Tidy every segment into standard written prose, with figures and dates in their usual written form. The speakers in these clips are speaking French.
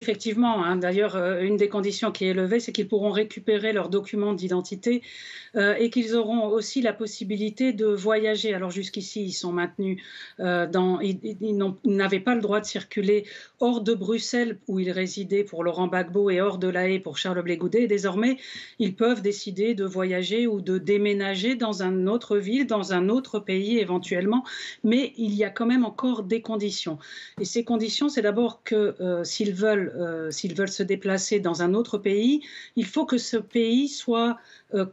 Effectivement, hein. D'ailleurs, une des conditions qui est levée, c'est qu'ils pourront récupérer leurs documents d'identité, et qu'ils auront aussi la possibilité de voyager. Alors jusqu'ici, ils sont maintenus, dans ils n'avaient pas le droit de circuler hors de Bruxelles où ils résidaient pour Laurent Gbagbo et hors de La Haye pour Charles Blé Goudet. Et désormais, ils peuvent décider de voyager ou de déménager dans une autre ville, dans un autre pays éventuellement, mais il y a quand même encore des conditions. Et ces conditions, c'est d'abord que, s'ils veulent se déplacer dans un autre pays, il faut que ce pays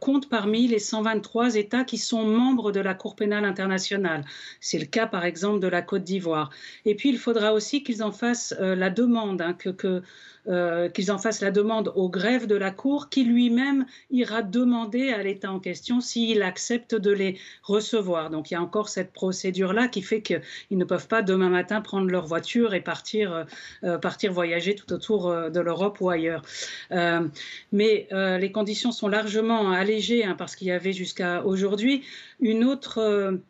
compte parmi les 123 États qui sont membres de la Cour pénale internationale. C'est le cas, par exemple, de la Côte d'Ivoire. Et puis, il faudra aussi qu'ils en fassent la demande, hein, qu'ils en fassent la demande au greffe de la Cour, qui lui-même ira demander à l'État en question s'il accepte de les recevoir. Donc, il y a encore cette procédure-là qui fait qu'ils ne peuvent pas demain matin prendre leur voiture et partir voyager tout autour de l'Europe ou ailleurs. Mais les conditions sont largement allégées, hein, parce qu'il y avait jusqu'à aujourd'hui une autre.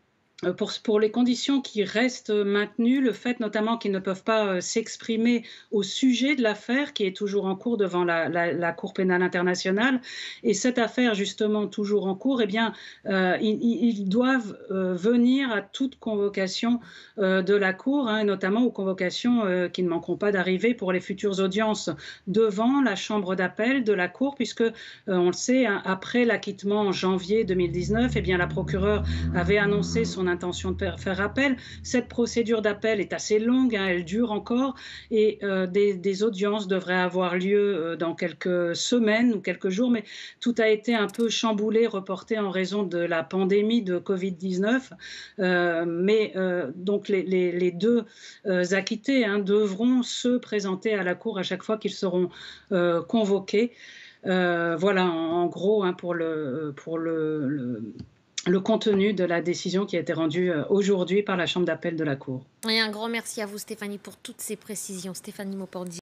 Pour les conditions qui restent maintenues, le fait notamment qu'ils ne peuvent pas s'exprimer au sujet de l'affaire qui est toujours en cours devant la Cour pénale internationale. Et cette affaire, justement, toujours en cours, eh bien, ils doivent venir à toute convocation de la Cour, hein, et notamment aux convocations qui ne manqueront pas d'arriver pour les futures audiences devant la chambre d'appel de la Cour, puisque, on le sait, hein, après l'acquittement en janvier 2019, eh bien, la procureure avait annoncé son intention de faire appel. Cette procédure d'appel est assez longue, hein, elle dure encore, et des audiences devraient avoir lieu dans quelques semaines ou quelques jours, mais tout a été un peu chamboulé, reporté en raison de la pandémie de Covid-19. Donc les deux acquittés, hein, devront se présenter à la Cour à chaque fois qu'ils seront convoqués. Voilà, en gros, hein, pour le contenu de la décision qui a été rendue aujourd'hui par la chambre d'appel de la Cour. Et un grand merci à vous, Stéphanie, pour toutes ces précisions. Stéphanie Maupordy.